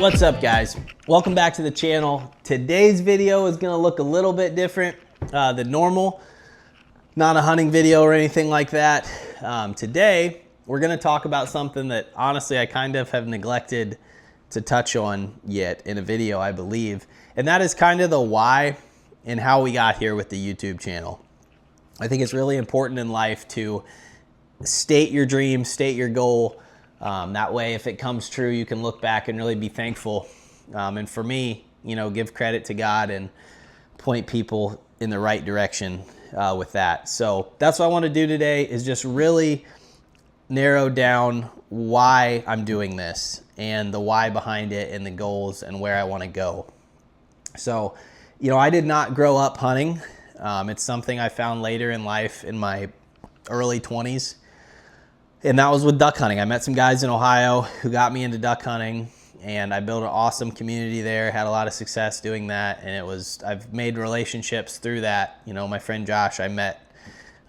What's up, guys? Welcome back to the channel. Today's video is gonna look a little bit different than normal. Not a hunting video or anything like that. Today, we're gonna talk about something that honestly I kind of have neglected to touch on yet in a video, I believe. And that is kind of the why and how we got here with the YouTube channel. I think it's really important in life to state your dream, state your goal. That way, if it comes true, you can look back and really be thankful. And for me, give credit to God and point people in the right direction with that. So that's what I want to do today, is just really narrow down why I'm doing this and the why behind it and the goals and where I want to go. So, I did not grow up hunting. It's something I found later in life in my early 20s. And that was with duck hunting. I met some guys in Ohio who got me into duck hunting, and I built an awesome community there, had a lot of success doing that. And I've made relationships through that. My friend Josh I met,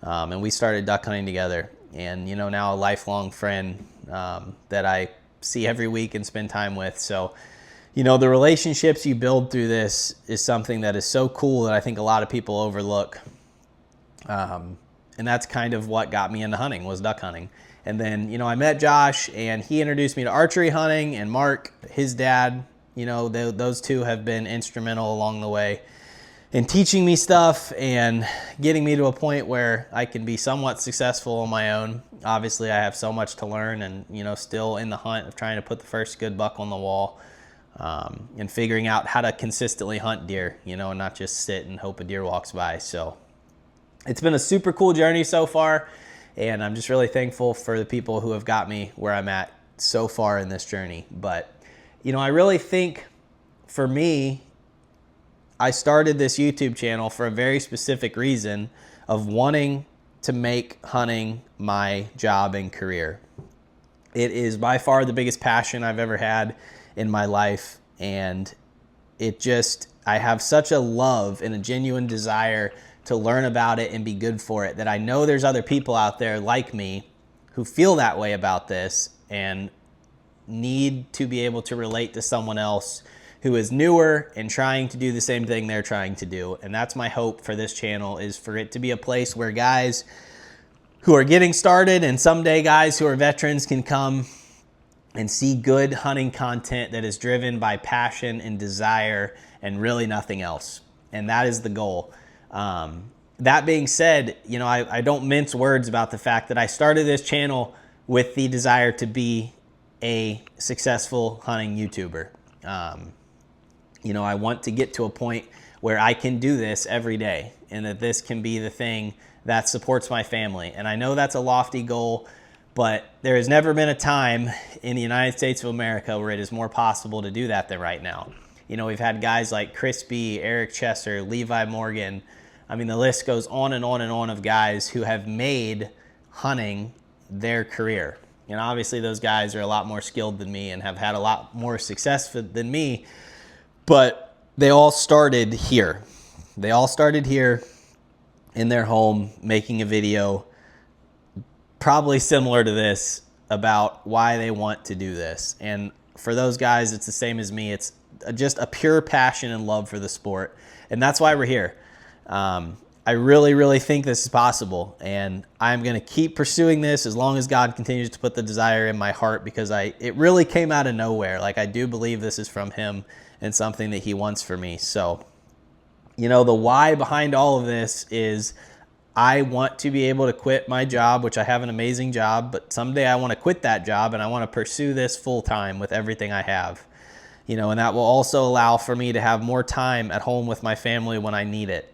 and we started duck hunting together. And, now a lifelong friend that I see every week and spend time with. So, the relationships you build through this is something that is so cool that I think a lot of people overlook. And that's kind of what got me into hunting, was duck hunting. And then, I met Josh, and he introduced me to archery hunting, and Mark, his dad, those two have been instrumental along the way in teaching me stuff and getting me to a point where I can be somewhat successful on my own. Obviously, I have so much to learn and, still in the hunt of trying to put the first good buck on the wall, and figuring out how to consistently hunt deer, and not just sit and hope a deer walks by. So it's been a super cool journey so far. And I'm just really thankful for the people who have got me where I'm at so far in this journey. But, I really think for me, I started this YouTube channel for a very specific reason of wanting to make hunting my job and career. It is by far the biggest passion I've ever had in my life. And I have such a love and a genuine desire to learn about it and be good for it, that I know there's other people out there like me who feel that way about this and need to be able to relate to someone else who is newer and trying to do the same thing they're trying to do. And that's my hope for this channel, is for it to be a place where guys who are getting started and someday guys who are veterans can come and see good hunting content that is driven by passion and desire and really nothing else. And that is the goal. That being said, I don't mince words about the fact that I started this channel with the desire to be a successful hunting YouTuber. I want to get to a point where I can do this every day and that this can be the thing that supports my family. And I know that's a lofty goal, but there has never been a time in the United States of America where it is more possible to do that than right now. We've had guys like Chris B., Eric Chesser, Levi Morgan. I mean, the list goes on and on and on of guys who have made hunting their career. And obviously those guys are a lot more skilled than me and have had a lot more success than me, but they all started here. They all started here in their home making a video probably similar to this about why they want to do this. And for those guys, it's the same as me. It's just a pure passion and love for the sport. And that's why we're here. I really, really think this is possible, and I'm going to keep pursuing this as long as God continues to put the desire in my heart, because it really came out of nowhere. Like, I do believe this is from Him and something that He wants for me. So, the why behind all of this is I want to be able to quit my job, which I have an amazing job, but someday I want to quit that job and I want to pursue this full time with everything I have. And that will also allow for me to have more time at home with my family when I need it.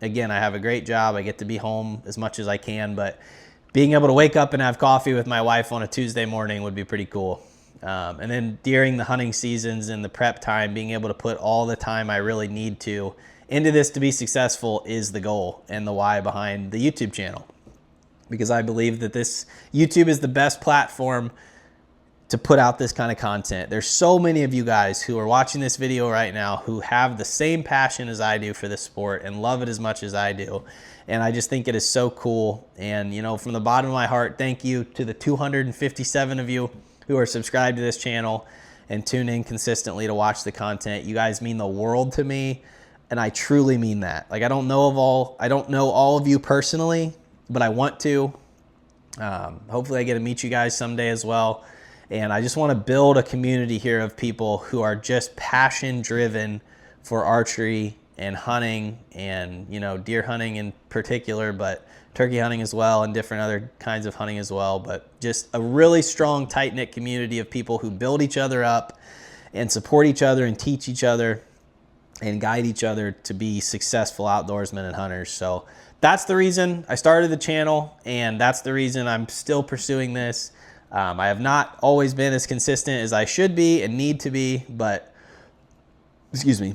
Again, I have a great job. I get to be home as much as I can, but being able to wake up and have coffee with my wife on a Tuesday morning would be pretty cool. And then during the hunting seasons and the prep time, being able to put all the time I really need to into this to be successful is the goal and the why behind the YouTube channel. Because I believe that YouTube is the best platform to put out this kind of content. There's so many of you guys who are watching this video right now who have the same passion as I do for this sport and love it as much as I do. And I just think it is so cool. And, from the bottom of my heart, thank you to the 257 of you who are subscribed to this channel and tune in consistently to watch the content. You guys mean the world to me, and I truly mean that. Like, I don't know all of you personally, but I want to. Hopefully I get to meet you guys someday as well. And I just want to build a community here of people who are just passion driven for archery and hunting, and, you know, deer hunting in particular, but turkey hunting as well, and different other kinds of hunting as well. But just a really strong, tight-knit community of people who build each other up and support each other and teach each other and guide each other to be successful outdoorsmen and hunters. So that's the reason I started the channel, and that's the reason I'm still pursuing this. I have not always been as consistent as I should be and need to be, but, excuse me,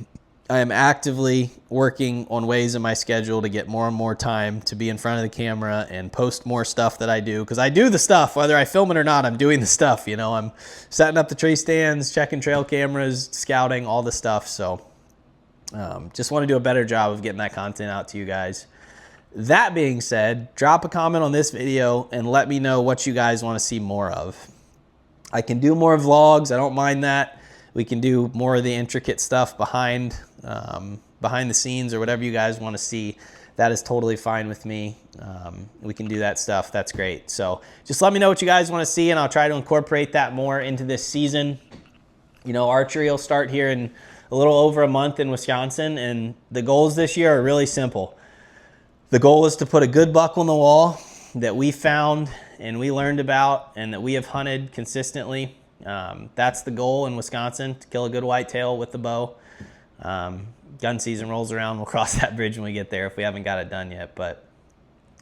I am actively working on ways in my schedule to get more and more time to be in front of the camera and post more stuff that I do. Because I do the stuff, whether I film it or not, I'm doing the stuff. You know, I'm setting up the tree stands, checking trail cameras, scouting, all the stuff. So just want to do a better job of getting that content out to you guys. That being said, drop a comment on this video and let me know what you guys want to see more of. I can do more vlogs. I don't mind that. We can do more of the intricate stuff behind the scenes, or whatever you guys want to see. That is totally fine with me. We can do that stuff. That's great. So just let me know what you guys want to see, and I'll try to incorporate that more into this season. You know, archery will start here in a little over a month in Wisconsin, and the goals this year are really simple. The goal is to put a good buck on the wall that we found and we learned about and that we have hunted consistently. That's the goal in Wisconsin, to kill a good whitetail with the bow. Gun season rolls around. We'll cross that bridge when we get there if we haven't got it done yet. But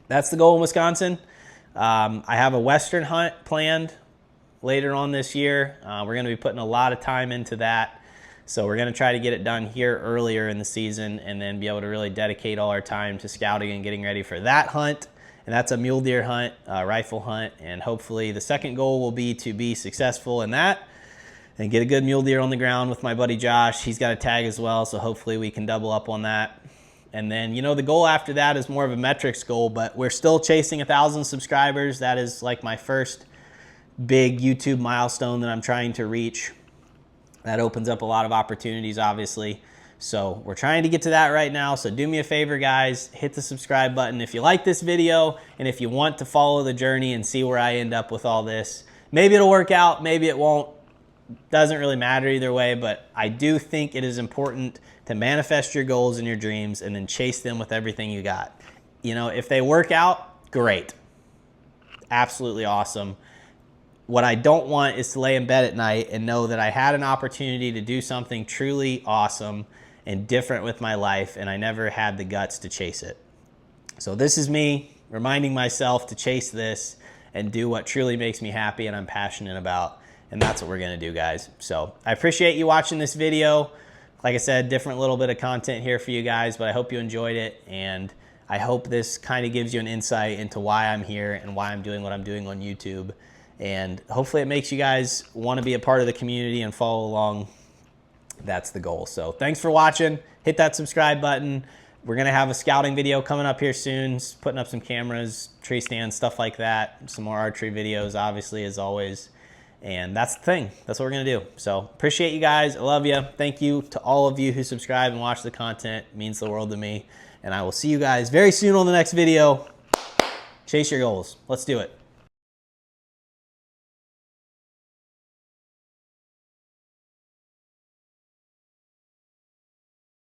that's the goal in Wisconsin. I have a Western hunt planned later on this year. We're going to be putting a lot of time into that. So we're going to try to get it done here earlier in the season, and then be able to really dedicate all our time to scouting and getting ready for that hunt. And that's a mule deer hunt, rifle hunt. And hopefully the second goal will be to be successful in that and get a good mule deer on the ground with my buddy Josh. He's got a tag as well, so hopefully we can double up on that. And then, you know, the goal after that is more of a metrics goal, but we're still chasing 1,000 subscribers. That is like my first big YouTube milestone that I'm trying to reach. That opens up a lot of opportunities, obviously. So we're trying to get to that right now. So do me a favor, guys, hit the subscribe button if you like this video, and if you want to follow the journey and see where I end up with all this. Maybe it'll work out, maybe it won't. Doesn't really matter either way, but I do think it is important to manifest your goals and your dreams and then chase them with everything you got. You know, if they work out, great. Absolutely awesome. What I don't want is to lay in bed at night and know that I had an opportunity to do something truly awesome and different with my life, and I never had the guts to chase it. So this is me reminding myself to chase this and do what truly makes me happy and I'm passionate about. And that's what we're going to do, guys. So I appreciate you watching this video. Like I said, different little bit of content here for you guys, but I hope you enjoyed it. And I hope this kind of gives you an insight into why I'm here and why I'm doing what I'm doing on YouTube. And hopefully it makes you guys want to be a part of the community and follow along. That's the goal. So thanks for watching. Hit that subscribe button. We're going to have a scouting video coming up here soon, putting up some cameras, tree stands, stuff like that. Some more archery videos, obviously, as always. And that's the thing. That's what we're going to do. So appreciate you guys. I love you. Thank you to all of you who subscribe and watch the content. It means the world to me. And I will see you guys very soon on the next video. Chase your goals. Let's do it.